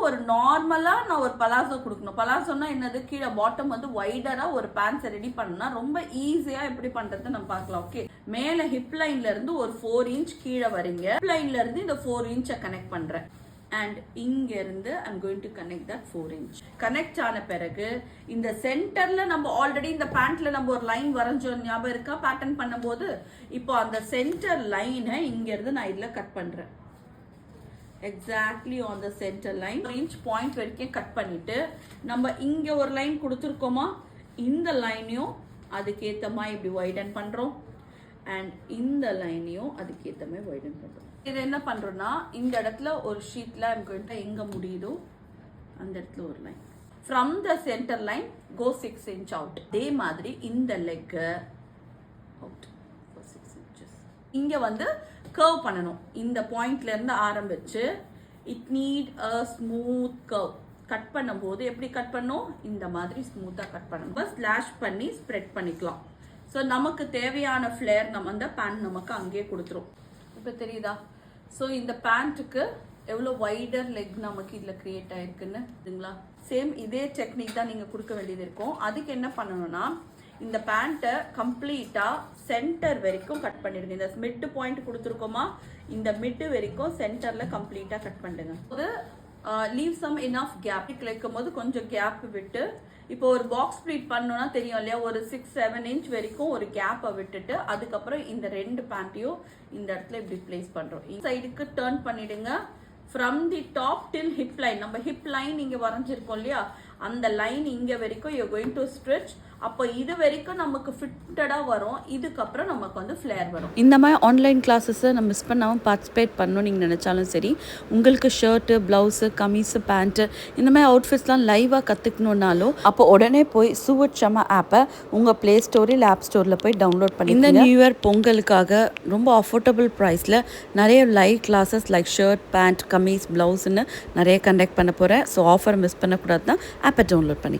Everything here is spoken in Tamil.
ஒரு நார்மலாக நான் ஒரு பலாசோ கொடுக்கணும். பலாசோன்னா என்னது, கீழே பாட்டம் வந்து வைடராக ஒரு பேண்ட்ஸை ரெடி பண்ணா ரொம்ப ஈஸியாக எப்படி பண்ணுறது நம்ம பார்க்கலாம். ஓகே, மேலே ஹிப் லைன்ல இருந்து ஒரு 4 inch கீழே வரீங்க. ஹிப் லைன்ல இருந்து இந்த 4 inch கனெக்ட் பண்ணுறேன். அண்ட் இங்க இருந்து I'm going to connect that 4 inch. Connect ஆன பிறகு இந்த சென்டர்ல நம்ம ஆல்ரெடி இந்த பேண்ட்ல நம்ம ஒரு லைன் வரைஞ்சோம், ஞாபகம் இருக்கா பேட்டர்ன் பண்ணும்போது? இப்போ அந்த சென்டர் லைனை இங்க இருந்து நான் இதுல கட் பண்றேன். Exactly on the centre line 1 inch point வரைக்கும் கட் பண்ணிட்டு, நம்ம இங்க ஒரு லைன் கொடுத்துருக்கோமா, இந்த லைனையும் அதுக்கேற்ற மாதிரி இப்படி வைடன் பண்றோம். அண்ட் இந்த லைனையும் அதுக்கேற்ற மாதிரி வைடன் பண்றோம். இது என்ன பண்றோம்னா, இந்த இடத்துல ஒரு ஷீட்ல எங்க முடியுதோ அந்த இடத்துல ஒரு line from the centre line go 6 inch out. அதே மாதிரி இந்த லெக் அவுட் 6 inches. இங்க வந்து கர்வ் பண்ணணும். இந்த பாயிண்ட்ல இருந்து ஆரம்பிச்சு it need a smooth curve. Cut பண்ணும்போது எப்படி கட் பண்ணும், இந்த மாதிரி ஸ்மூத்தா கட் பண்ணணும். ஸ்லாஷ் பண்ணி ஸ்ப்ரெட் பண்ணிக்கலாம். ஸோ நமக்கு தேவையான ஃபிளேர் நம்ம அந்த பேண்ட் நமக்கு அங்கேயே கொடுத்துரும். இப்போ தெரியுதா? ஸோ இந்த பேண்ட்டுக்கு எவ்வளோ வைடர் லெக் நமக்கு இதில் கிரியேட் ஆயிருக்குன்னு இதுங்களா? சேம் இதே டெக்னிக் தான் நீங்கள் கொடுக்க வேண்டியது இருக்கும். அதுக்கு என்ன பண்ணணும்னா, இந்த பேண்ட்டை கம்ப்ளீட்டாக சென்டர் வரைக்கும் கட் பண்ணிடுங்க. இந்த மிட் பாயிண்ட் கொடுத்துருக்கோமா, இந்த மிட் வரைக்கும் சென்டரில் கம்ப்ளீட்டாக கட் பண்ணிடுங்க. அது லீவ் சம் இனஃப் கேப். வைக்கும் போது கொஞ்சம் கேப் விட்டு, இப்போ ஒரு பாக்ஸ் ஸ்ப்ளிட் பண்ணோம்னா தெரியும் இல்லையா, ஒரு 6-7 inch வரைக்கும் ஒரு கேப்பை விட்டுட்டு அதுக்கப்புறம் இந்த 2 பேண்ட்டையும் இந்த இடத்துல இப்படி பிளேஸ் பண்றோம். இந்த சைடுக்கு டர்ன் பண்ணிடுங்க. From the top till hip line, நம்ம ஹிப் லைன் இங்க வரைஞ்சிருக்கோம் இல்லையா, அந்த லைன் இங்க வரைக்கும் யூ கோயிங் டு ஸ்ட்ரெச். அப்போ இது வரைக்கும் நமக்கு ஃபிட்டடா வரும். இதுக்கப்புறம் நமக்கு வந்து ஃபிளேர் வரும். இந்த மாதிரி ஆன்லைன் கிளாஸஸை நம்ம மிஸ் பண்ணாமல் பார்ட்டிசிபேட் பண்ணணும் நீங்கள் நினச்சாலும் சரி, உங்களுக்கு ஷர்ட்டு, ப்ளவுஸு, கமீஸு, பேண்ட்டு இந்த மாதிரி அவுட்ஃபிட்ஸ்லாம் லைவாக கற்றுக்கணுன்னாலும் அப்போ உடனே போய் சூவட் ஷமா ஆப்பை உங்கள் ப்ளே ஸ்டோர் இல்லை ஆப் ஸ்டோரில் போய் டவுன்லோட் பண்ணி இந்த நியூ இயர் பொங்கலுக்காக ரொம்ப அஃபோர்டபுள் ப்ரைஸில் நிறைய live classes like shirt, pant, kameez, ப்ளவுஸ்ன்னு நிறைய கண்டக்ட் பண்ண போகிறேன். ஸோ ஆஃபர் மிஸ் பண்ணக்கூடாது தான் ஆப்பை டவுன்லோட் பண்ணி